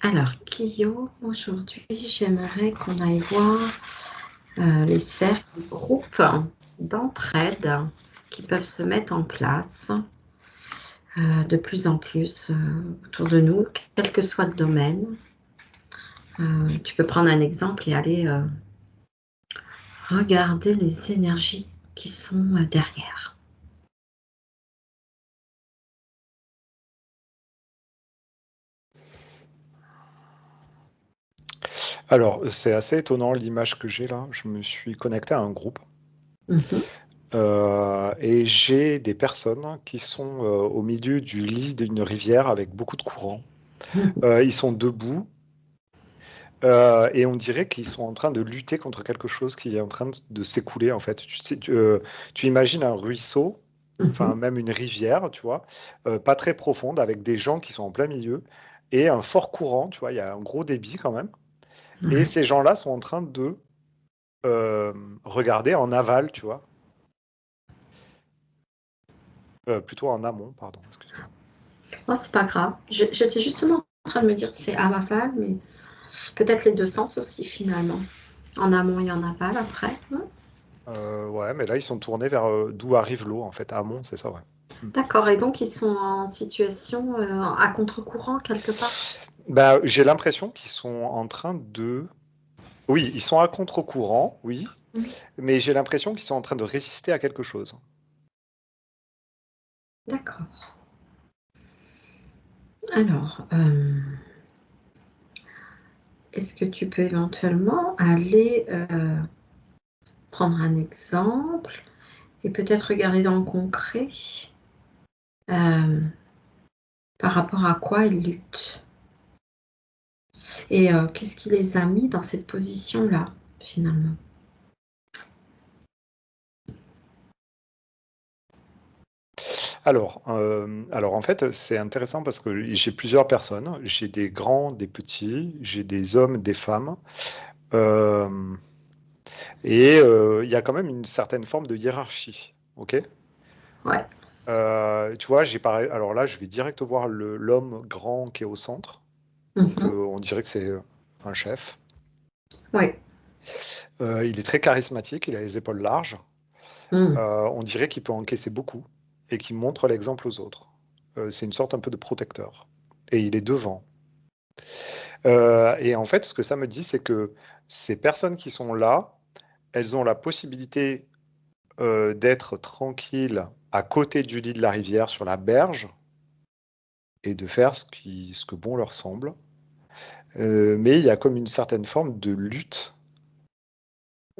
Alors, Guillaume, aujourd'hui, j'aimerais qu'on aille voir les cercles, les groupes d'entraide qui peuvent se mettre en place de plus en plus autour de nous, quel que soit le domaine. Tu peux prendre un exemple et aller regarder les énergies qui sont derrière. Alors, c'est assez étonnant l'image que j'ai là. Je me suis connecté à un groupe Mhm. et j'ai des personnes qui sont au milieu du lit d'une rivière avec beaucoup de courant. Ils sont debout et on dirait qu'ils sont en train de lutter contre quelque chose qui est en train de s'écouler en fait. Tu imagines un ruisseau, enfin Mhm. même une rivière, tu vois, pas très profonde avec des gens qui sont en plein milieu et un fort courant, tu vois, il y a un gros débit quand même. Et Ouais. ces gens-là sont en train de euh, regarder en aval, tu vois. Plutôt en amont, pardon, excuse-moi. Oh, c'est pas grave. J'étais justement en train de me dire que c'est à aval, mais peut-être les deux sens aussi finalement. En amont et en aval après. Ouais, mais là, ils sont tournés vers d'où arrive l'eau, en fait. Amont, c'est ça, ouais. Mm. D'accord, et donc ils sont en situation à contre-courant quelque part. Bah, j'ai l'impression qu'ils sont en train de... Oui, ils sont à contre-courant, oui, Mm. mais j'ai l'impression qu'ils sont en train de résister à quelque chose. D'accord. Alors, est-ce que tu peux éventuellement aller prendre un exemple et peut-être regarder dans le concret euh, par rapport à quoi ils luttent et qu'est-ce qui les a mis dans cette position-là finalement? Alors en fait, c'est intéressant parce que j'ai plusieurs personnes. J'ai des grands, des petits, j'ai des hommes, des femmes. Euh, et il y a quand même une certaine forme de hiérarchie. OK? Ouais. Tu vois, alors là, je vais direct voir l'homme grand qui est au centre. Donc, Mhm. on dirait que c'est un chef. Ouais. Il est très charismatique, il a les épaules larges. Mm. On dirait qu'il peut encaisser beaucoup et qu'il montre l'exemple aux autres. C'est une sorte un peu de protecteur. Et il est devant. Et en fait, ce que ça me dit, c'est que ces personnes qui sont là, elles ont la possibilité d'être tranquilles à côté du lit de la rivière sur la berge et de faire ce que bon leur semble. Mais il y a comme une certaine forme de lutte.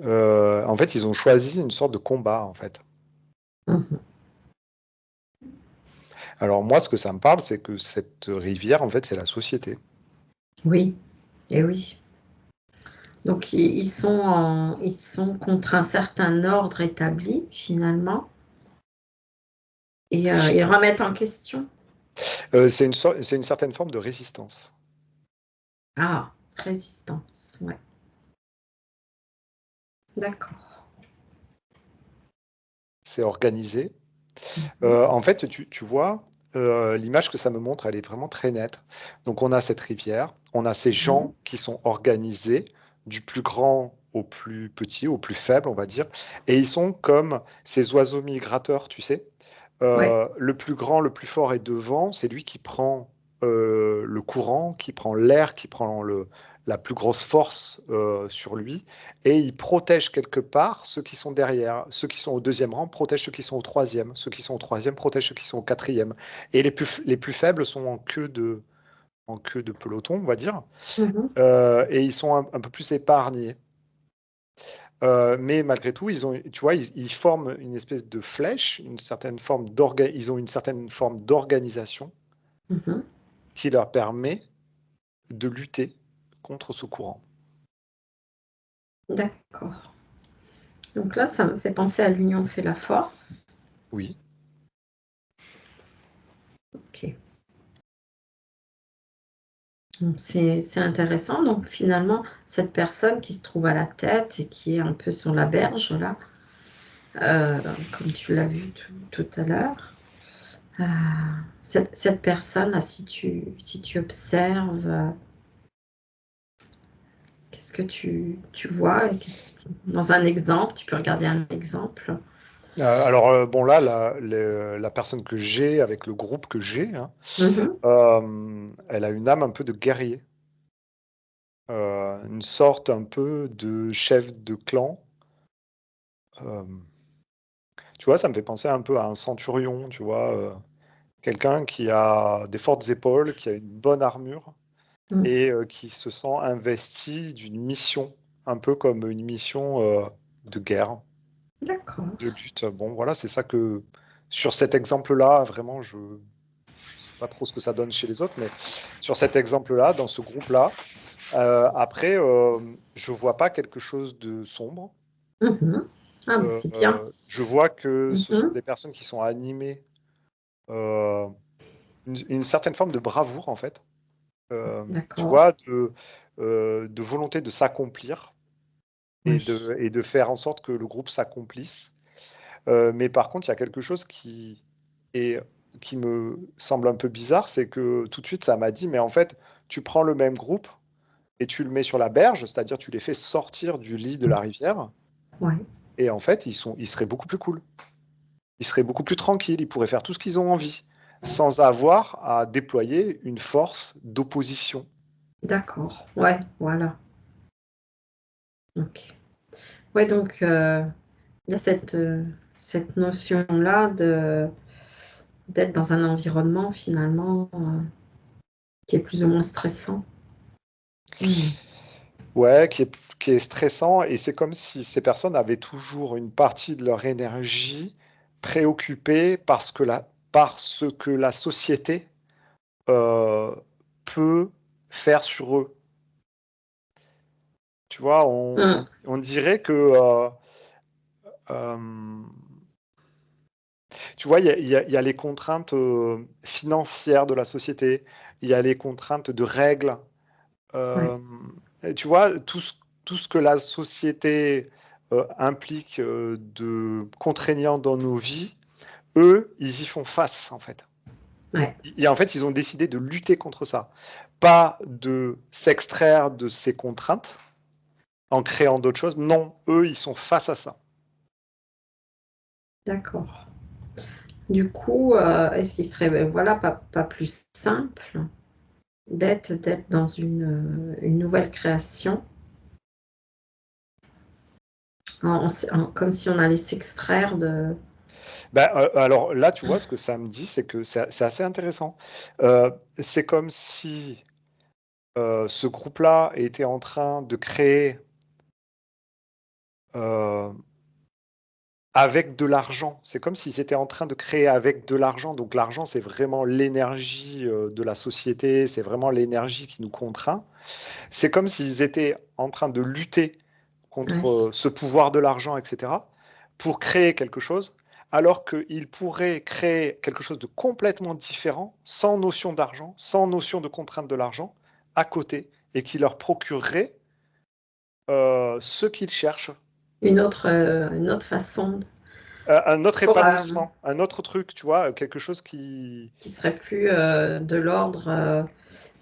En fait, ils ont choisi une sorte de combat, en fait. Mhm. Alors moi, ce que ça me parle, c'est que cette rivière, en fait, c'est la société. Oui, et oui. Donc ils sont contre un certain ordre établi finalement et ils remettent en question. C'est une certaine forme de résistance. Ah, résistance, ouais, d'accord. C'est organisé. Mhm. En fait, tu vois, l'image que ça me montre, elle est vraiment très nette. Donc on a cette rivière, on a ces Mhm. gens qui sont organisés, du plus grand au plus petit, au plus faible, on va dire. Et ils sont comme ces oiseaux migrateurs, tu sais. Ouais, Le plus grand, le plus fort est devant, c'est lui qui prend le courant, qui prend l'air, qui prend la plus grosse force sur lui, et il protège quelque part ceux qui sont derrière. Ceux qui sont au deuxième rang protègent ceux qui sont au troisième, ceux qui sont au troisième protègent ceux qui sont au quatrième. Et les plus faibles sont en queue de peloton, on va dire, mhm. et ils sont un peu plus épargnés. Mais malgré tout, tu vois, ils forment une espèce de flèche, ils ont une certaine forme d'organisation Mhm. qui leur permet de lutter contre ce courant. D'accord. Donc là, ça me fait penser à l'union fait la force. Oui. Ok. Donc c'est intéressant. Donc finalement, cette personne qui se trouve à la tête et qui est un peu sur la berge là, euh, comme tu l'as vu tout à l'heure. Cette personne, là, si tu observes, qu'est-ce que tu vois dans un exemple, tu peux regarder un exemple. Alors, bon, là, la personne que j'ai, avec le groupe que j'ai, hein, Mhm. elle a une âme un peu de guerrier. Une sorte un peu de chef de clan. Euh, Tu vois, ça me fait penser un peu à un centurion, tu vois, quelqu'un qui a des fortes épaules, qui a une bonne armure Mm. et qui se sent investi d'une mission, un peu comme une mission de guerre, D'accord. de lutte. Bon, voilà, c'est ça que, sur cet exemple-là, vraiment, je ne sais pas trop ce que ça donne chez les autres, mais sur cet exemple-là, dans ce groupe-là, après, je vois pas quelque chose de sombre. Mhm. Ah, bah, c'est bien. Je vois que ce sont Mhm. des personnes qui sont animées euh, une certaine forme de bravoure, en fait. Tu D'accord. vois, de volonté de s'accomplir Oui. et de faire en sorte que le groupe s'accomplisse. Mais par contre, il y a quelque chose est, qui me semble un peu bizarre, c'est que tout de suite, ça m'a dit, mais en fait, tu prends le même groupe et tu le mets sur la berge, c'est-à-dire tu les fais sortir du lit de la rivière, Ouais. et en fait, ils seraient beaucoup plus cool. Ils seraient beaucoup plus tranquilles, ils pourraient faire tout ce qu'ils ont envie, sans avoir à déployer une force d'opposition. D'accord. Ouais, voilà. Ok. Ouais, donc il y a cette notion-là d'être dans un environnement finalement qui est plus ou moins stressant. Mm. Ouais, qui est stressant, et c'est comme si ces personnes avaient toujours une partie de leur énergie préoccupée par ce que la société euh, peut faire sur eux. Tu vois, Mm. on dirait que euh, tu vois, il y a les contraintes financières de la société, il y a les contraintes de règles. Ouais. euh, et tu vois, tout ce que la société implique de contraignant dans nos vies, eux, ils y font face, en fait. Ouais. Et en fait, ils ont décidé de lutter contre ça. Pas de s'extraire de ces contraintes en créant d'autres choses. Non, eux, ils sont face à ça. D'accord. Du coup, est-ce qu'il serait voilà, pas plus simple d'être dans une nouvelle création, comme si on allait s'extraire de... Ben, alors là, tu vois, ce que ça me dit, c'est que c'est assez intéressant. C'est comme si ce groupe-là était en train de créer euh, avec de l'argent. C'est comme s'ils étaient en train de créer avec de l'argent. Donc l'argent, c'est vraiment l'énergie de la société, c'est vraiment l'énergie qui nous contraint. C'est comme s'ils étaient en train de lutter contre Oui, ce pouvoir de l'argent, etc., pour créer quelque chose, alors qu'ils pourraient créer quelque chose de complètement différent, sans notion d'argent, sans notion de contrainte de l'argent, à côté, et qui leur procurerait ce qu'ils cherchent. une autre façon Un autre pour, épanouissement, un autre truc, tu vois, quelque chose qui... qui serait plus de l'ordre,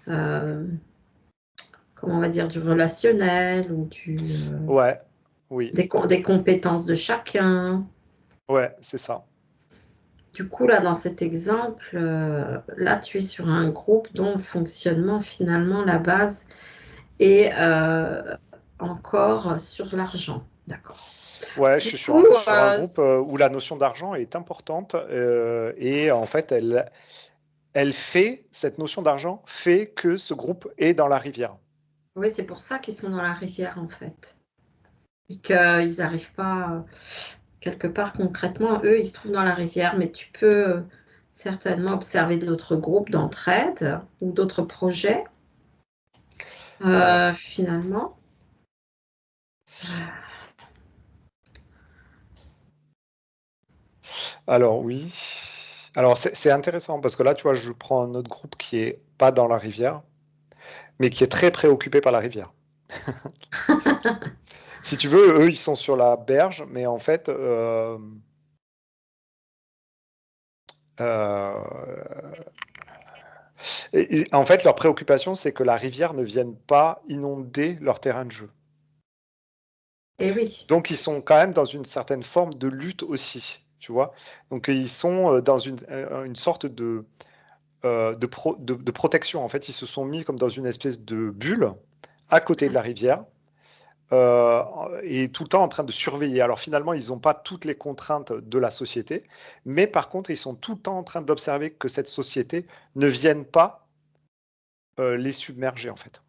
euh, comment on va dire, du relationnel ou Ouais, oui, des compétences de chacun. ouais, c'est ça. Du coup, là, dans cet exemple, là, tu es sur un groupe dont le fonctionnement, finalement, la base est encore sur l'argent. D'accord. Ouais, Du coup, sur un groupe où la notion d'argent est importante et en fait, cette notion d'argent fait que ce groupe est dans la rivière. oui, c'est pour ça qu'ils sont dans la rivière, en fait. Et qu'ils n'arrivent pas, quelque part concrètement, eux, ils se trouvent dans la rivière, mais tu peux certainement observer d'autres groupes d'entraide ou d'autres projets, Alors, finalement. alors oui. Alors c'est intéressant parce que là, tu vois, je prends un autre groupe qui est pas dans la rivière, mais qui est très préoccupé par la rivière. Si tu veux, eux, ils sont sur la berge, mais en fait, euh, en fait, leur préoccupation, c'est que la rivière ne vienne pas inonder leur terrain de jeu. Et oui, Donc, ils sont quand même dans une certaine forme de lutte aussi, tu vois. Donc, ils sont dans une sorte de protection. En fait, ils se sont mis comme dans une espèce de bulle à côté de la rivière euh, et tout le temps en train de surveiller. Alors, finalement, ils n'ont pas toutes les contraintes de la société, mais par contre, ils sont tout le temps en train d'observer que cette société ne vienne pas les submerger, en fait.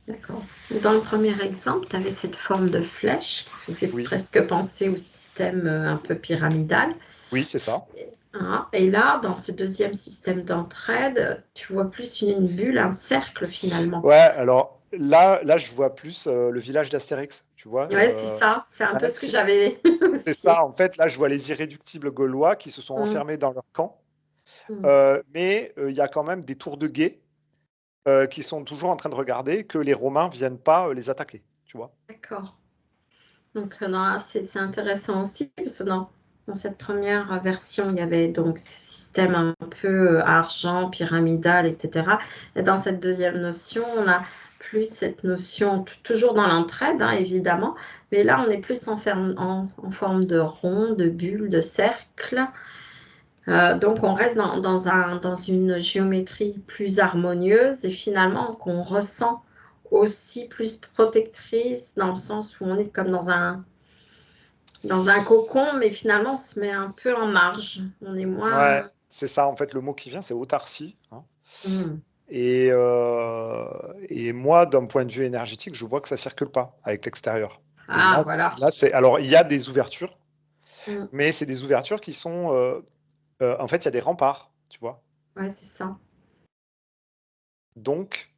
d'accord. Dans le premier exemple, tu avais cette forme de flèche qui faisait Oui, presque penser au système un peu pyramidal. oui, c'est ça. Hein. Et là, dans ce deuxième système d'entraide, tu vois plus une bulle, un cercle finalement. Ouais, alors là, je vois plus le village d'Astérix, tu vois. Ouais, c'est ça. C'est un peu Ouais, ce que j'avais c'est aussi. ça, en fait, là, je vois les irréductibles gaulois qui se sont Mm, enfermés dans leur camp, mm. mais il y a quand même des tours de guet qui sont toujours en train de regarder que les Romains viennent pas les attaquer, tu vois. D'accord. Donc, non, c'est intéressant aussi, parce que dans cette première version, il y avait donc ce système un peu argent, pyramidal, etc. Et dans cette deuxième notion, on a plus cette notion, toujours dans l'entraide, hein, évidemment, mais là, on est plus en forme de rond, de bulle, de cercle. Donc, on reste dans une géométrie plus harmonieuse et finalement qu'on ressent aussi plus protectrice dans le sens où on est comme dans un cocon, mais finalement, on se met un peu en marge. On est Ouais, moins. c'est ça, en fait, le mot qui vient, c'est autarcie, hein. Hmm. Et moi, d'un point de vue énergétique, je vois que ça circule pas avec l'extérieur. Et Ah, voilà. alors, il y a des ouvertures, Hmm. mais c'est des ouvertures qui sont, en fait, il y a des remparts, tu vois. Ouais, c'est ça. Donc,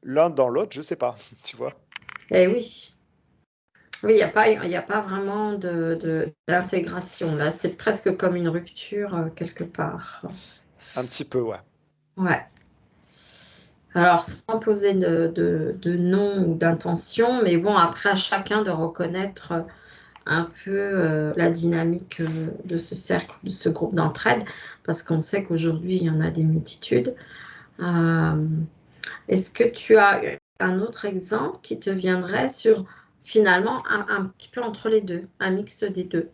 l'un dans l'autre, je sais pas, tu vois. Eh oui. Oui, il y a pas vraiment d'intégration. Là, c'est presque comme une rupture quelque part. Un petit peu, ouais. Ouais. Alors, sans poser de nom ou d'intention, mais bon, après, à chacun de reconnaître un peu la dynamique de ce cercle, de ce groupe d'entraide, parce qu'on sait qu'aujourd'hui, il y en a des multitudes. Euh, Est-ce que tu as un autre exemple qui te viendrait sur finalement un petit peu entre les deux, un mix des deux?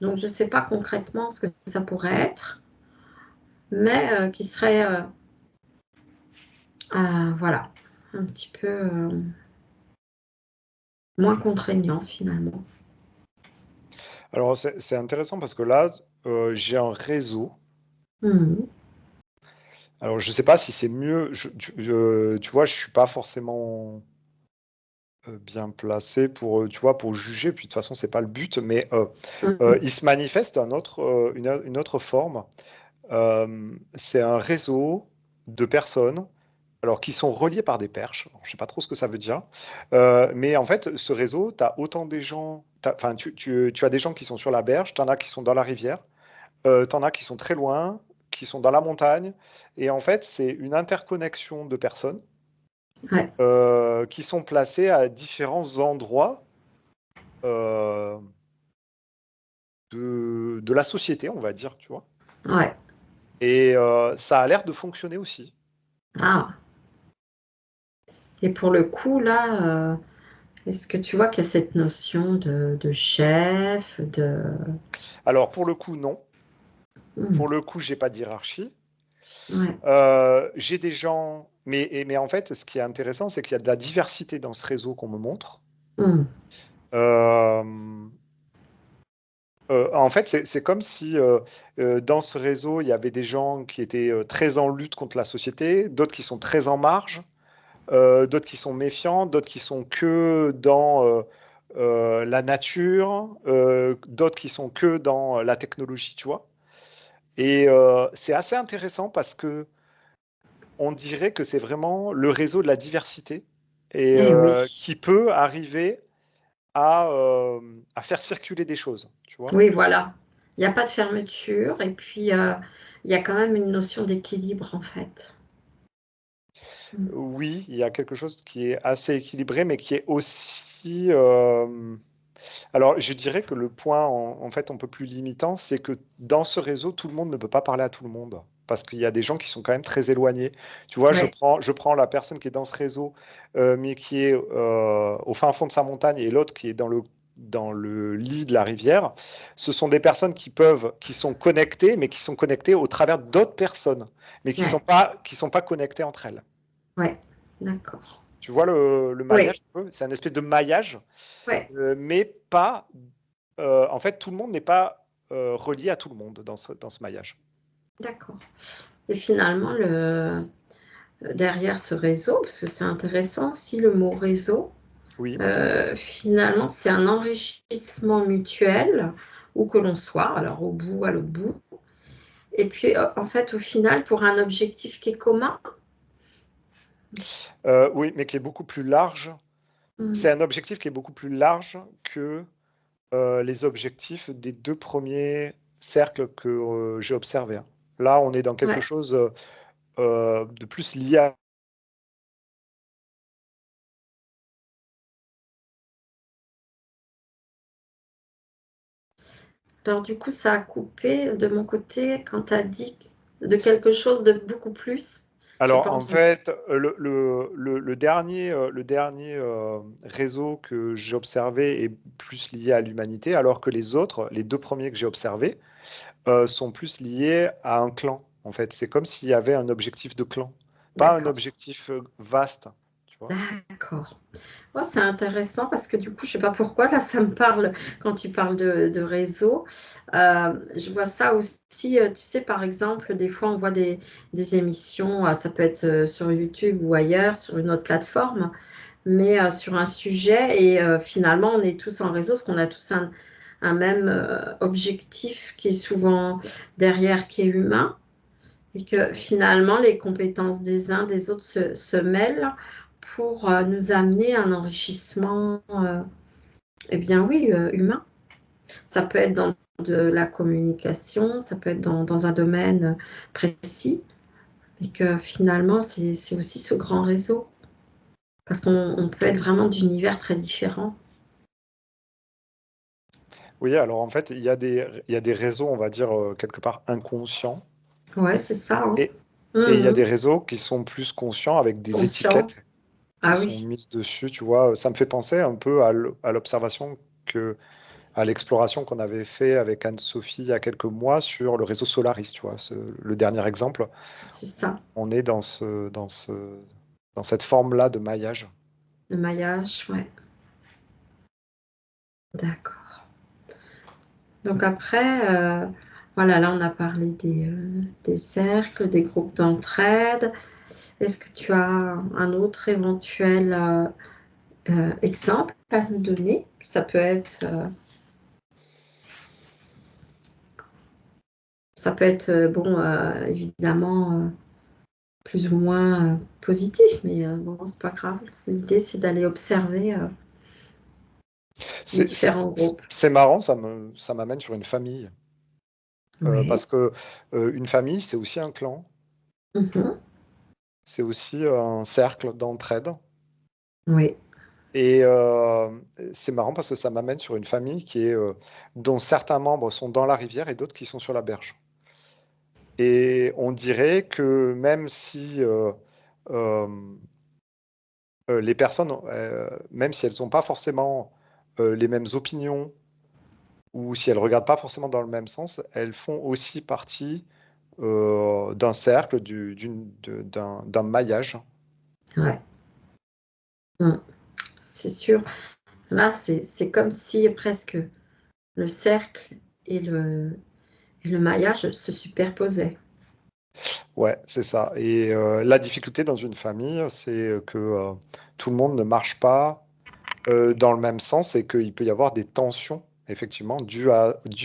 Donc, je ne sais pas concrètement ce que ça pourrait être, mais qui serait, voilà, un petit peu moins contraignant finalement. Alors, c'est intéressant parce que là, j'ai un réseau. Mhm. Alors, je sais pas si c'est mieux. Tu vois, je suis pas forcément bien placé pour, tu vois, pour juger. Puis, de toute façon, c'est pas le but. Mais Mhm. il se manifeste une autre forme. C'est un réseau de personnes alors qui sont reliés par des perches. Alors, je sais pas trop ce que ça veut dire. Mais en fait, ce réseau, tu as autant des gens, enfin, tu as des gens qui sont sur la berge, tu en as qui sont dans la rivière, tu en as qui sont très loin, qui sont dans la montagne. Et en fait, c'est une interconnexion de personnes Ouais, qui sont placées à différents endroits euh, de la société, on va dire, tu vois. ouais. Et ça a l'air de fonctionner aussi. Ah, et pour le coup, là, est-ce que tu vois qu'il y a cette notion de chef, de... Alors, pour le coup, non. Hmm. Pour le coup, j'ai pas de hiérarchie. Ouais. J'ai des gens, mais en fait, ce qui est intéressant, c'est qu'il y a de la diversité dans ce réseau qu'on me montre. Hmm. Euh, en fait, c'est comme si dans ce réseau, il y avait des gens qui étaient très en lutte contre la société, d'autres qui sont très en marge, d'autres qui sont méfiants, d'autres qui sont que dans la nature, d'autres qui sont que dans la technologie, tu vois. Et c'est assez intéressant parce que on dirait que c'est vraiment le réseau de la diversité et Eh oui. qui peut arriver à faire circuler des choses, tu vois. Oui, voilà. Il n'y a pas de fermeture et puis il y a quand même une notion d'équilibre en fait. Hmm. Oui, il y a quelque chose qui est assez équilibré, mais qui est aussi... Alors, je dirais que le point, en fait, un peu plus limitant, c'est que dans ce réseau, tout le monde ne peut pas parler à tout le monde. Parce qu'il y a des gens qui sont quand même très éloignés. Tu vois, Ouais. je prends la personne qui est dans ce réseau, mais qui est au fin fond de sa montagne, et l'autre qui est dans dans le lit de la rivière, ce sont des personnes qui sont connectées, mais qui sont connectées au travers d'autres personnes, mais qui Ouais, sont pas connectées entre elles. ouais, d'accord. Tu vois le Oui, maillage un peu? C'est un espèce de maillage, ouais, mais pas. En fait, tout le monde n'est pas relié à tout le monde dans ce maillage. d'accord. Et finalement, derrière ce réseau, parce que c'est intéressant aussi le mot réseau, Oui. finalement, c'est un enrichissement mutuel, où que l'on soit, alors au bout, à l'autre bout. Et puis, en fait, au final, pour un objectif qui est commun. Oui, mais qui est beaucoup plus large. Mm. C'est un objectif qui est beaucoup plus large que les objectifs des 2 premiers cercles que j'ai observés, hein. Là, on est dans quelque Ouais. chose de plus lié à. Alors, du coup, ça a coupé de mon côté quand tu as dit de quelque chose de beaucoup plus. J'ai Alors, pas en entendu. fait, le dernier réseau que j'ai observé est plus lié à l'humanité, alors que les autres, les 2 premiers que j'ai observés, sont plus liés à un clan. En fait, c'est comme s'il y avait un objectif de clan, pas un D'accord. objectif vaste, tu vois. D'accord. Oh, c'est intéressant parce que du coup, je sais pas pourquoi, là, ça me parle quand tu parles de réseau. Je vois ça aussi, tu sais, par exemple, des fois, on voit des émissions, ça peut être sur YouTube ou ailleurs, sur une autre plateforme, mais sur un sujet et finalement, on est tous en réseau parce qu'on a tous un même objectif qui est souvent derrière, qui est humain. Et que finalement, les compétences des uns des autres se mêlent pour nous amener à un enrichissement, eh bien oui, humain. Ça peut être dans de la communication, ça peut être dans un domaine précis, et que finalement, c'est aussi ce grand réseau. Parce qu'on peut être vraiment d'univers très différents. Oui, alors en fait, il y a des réseaux, on va dire, quelque part inconscients, Ouais, c'est ça, hein. et, et il y a des Mhm. réseaux qui sont plus conscients avec des Conscient. étiquettes qui Ah sont oui, mises dessus, tu vois. Ça me fait penser un peu à l'observation à l'exploration qu'on avait fait avec Anne-Sophie il y a quelques mois sur le réseau Solaris, tu vois, le dernier exemple. c'est ça, On est dans cette forme-là de maillage. le maillage, ouais, d'accord. Donc après, voilà, là on a parlé des cercles, des groupes d'entraide. Est-ce que tu as un autre éventuel exemple à nous donner? Ça peut être bon, évidemment, plus ou moins positif, mais bon, c'est pas grave. L'idée, c'est d'aller observer les C'est c'est- différents groupes. c'est marrant, ça m'amène sur une famille. Oui. Parce que une famille, c'est aussi un clan, Mhm. c'est aussi un cercle d'entraide. Oui. Et c'est marrant parce que ça m'amène sur une famille dont certains membres sont dans la rivière et d'autres qui sont sur la berge. Et on dirait que même si euh, les personnes, même si elles n'ont pas forcément les mêmes opinions ou si elles ne regardent pas forcément dans le même sens, elles font aussi partie d'un cercle, d'un maillage. Ouais. Mm. C'est sûr. Là, c'est comme si presque le cercle et le maillage se superposaient. Ouais, c'est ça. Et la difficulté dans une famille, c'est que tout le monde ne marche pas dans le même sens et qu'il peut y avoir des tensions, effectivement, dues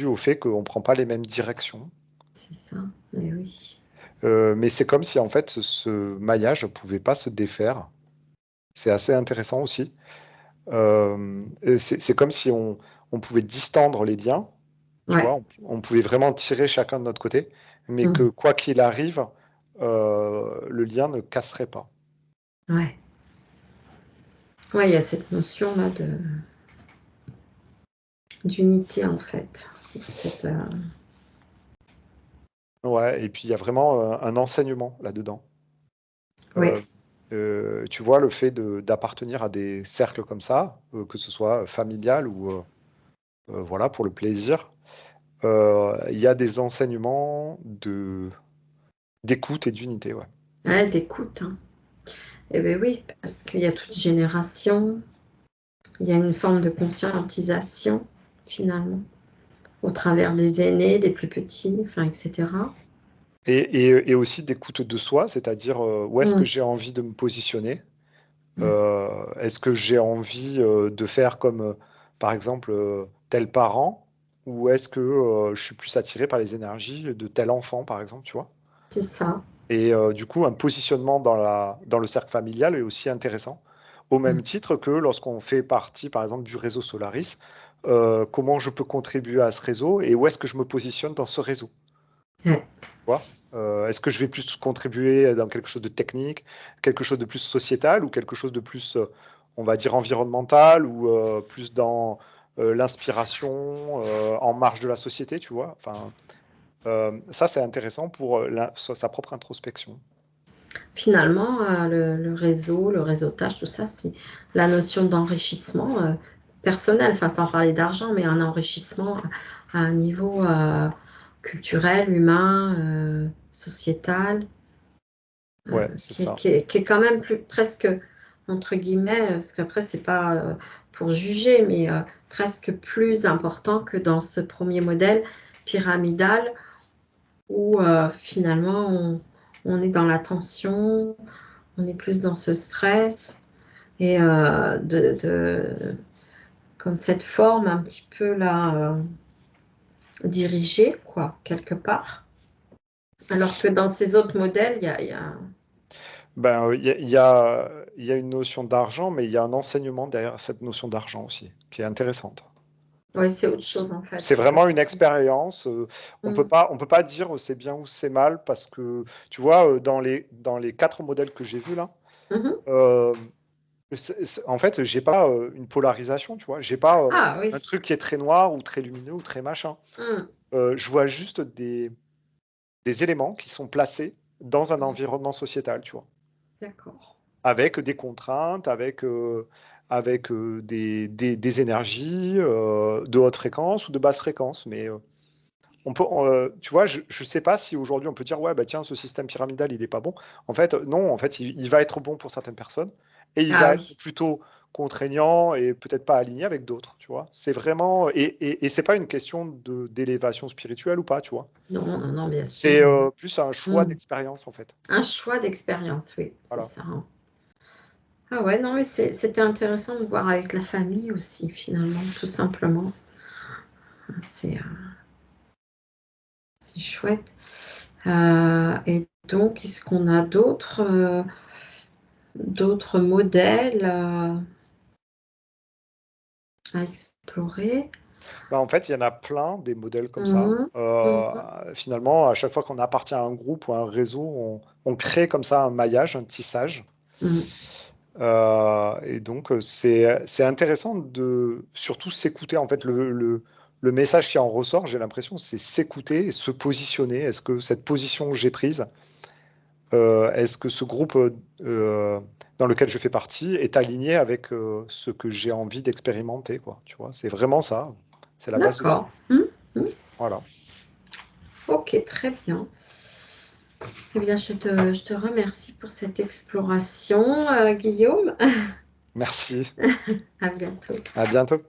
au fait qu'on ne prend pas les mêmes directions. C'est ça. Mais oui. Mais c'est comme si, en fait, ce maillage ne pouvait pas se défaire. C'est assez intéressant aussi. Et c'est comme si on pouvait distendre les liens, tu vois, Ouais. on pouvait vraiment tirer chacun de notre côté, mais que Mm. quoi qu'il arrive, le lien ne casserait pas. Ouais. Ouais, il y a cette notion-là d'unité, en fait. Cette, Ouais, et puis il y a vraiment un enseignement là-dedans. Euh, ouais. Tu vois, le fait d'appartenir à des cercles comme ça, que ce soit familial voilà, pour le plaisir. Il y a des enseignements d'écoute et d'unité, ouais. Ouais, d'écoute, hein. Eh bien oui, parce qu'il y a toute génération, il y a une forme de conscientisation, finalement, au travers des aînés, des plus petits, enfin, etc. Et aussi d'écoute de soi, c'est-à-dire où est-ce que Mm, j'ai envie de me positionner? mm, Est-ce que j'ai envie de faire comme, par exemple, tel parent, ou est-ce que je suis plus attiré par les énergies de tel enfant, par exemple, tu vois? c'est ça. Et du coup, un positionnement dans le cercle familial est aussi intéressant, au Mm, même titre que lorsqu'on fait partie, par exemple, du réseau Solaris, comment je peux contribuer à ce réseau et où est-ce que je me positionne dans ce réseau? ouais, Tu vois. Est-ce que je vais plus contribuer dans quelque chose de technique, quelque chose de plus sociétal ou quelque chose de plus, on va dire, environnemental ou plus dans l'inspiration, en marge de la société, tu vois? Enfin, ça, c'est intéressant pour sa propre introspection. finalement, le réseau, le réseautage, tout ça, c'est la notion d'enrichissement personnel, enfin, sans parler d'argent, mais un enrichissement à un niveau culturel, humain, sociétal, Ouais, c'est ça. qui est quand même plus presque, entre guillemets, parce qu'après, c'est pas pour juger, mais presque plus important que dans ce premier modèle pyramidal où finalement on est dans la tension, on est plus dans ce stress et comme cette forme un petit peu là dirigée, quoi, quelque part. Alors que dans ces autres modèles, Ben, il y a une notion d'argent, mais il y a un enseignement derrière cette notion d'argent aussi, qui est intéressante. ouais, c'est autre chose en fait, C'est c'est comme vraiment une si. expérience. Mm. On peut pas dire c'est bien ou c'est mal parce que, tu vois, dans les 4 modèles que j'ai vus là, Mhm. euh, en fait, j'ai pas une polarisation, tu vois. J'ai pas Ah un oui. truc qui est très noir ou très lumineux ou très machin. Mm. Je vois juste des éléments qui sont placés dans un Mm. environnement sociétal, tu vois. D'accord. Avec des contraintes, avec des énergies de haute fréquence ou de basse fréquence. Mais tu vois, je ne sais pas si aujourd'hui on peut dire, ouais, bah tiens, ce système pyramidal, il n'est pas bon. En fait, non, en fait, il va être bon pour certaines personnes et il Ah va être oui. plutôt contraignant et peut-être pas aligné avec d'autres, tu vois. C'est vraiment, et c'est pas une question d'élévation spirituelle ou pas, tu vois. Non, non, non, bien sûr. C'est plus un choix Mm. d'expérience, en fait. Un choix d'expérience, oui, c'est Voilà. ça, hein. Ah ouais, non, mais c'était intéressant de voir avec la famille aussi, finalement, tout simplement. C'est c'est chouette. Et donc, est-ce qu'on a d'autres modèles à explorer? Bah, en fait, il y en a plein des modèles comme ça. Mhm, mhm, Finalement, à chaque fois qu'on appartient à un groupe ou à un réseau, on crée comme ça un maillage, un tissage. mhm. Et donc, c'est intéressant de surtout s'écouter. En fait, le message qui en ressort, j'ai l'impression, c'est s'écouter et se positionner. Est-ce que cette position que j'ai prise, est-ce que ce groupe dans lequel je fais partie est aligné avec ce que j'ai envie d'expérimenter, quoi. Tu vois, c'est vraiment ça. C'est la base de tout. D'accord. Mhm, mhm. Voilà. Ok, très bien. Eh bien, je te remercie pour cette exploration, Guillaume. Merci. À bientôt. À bientôt.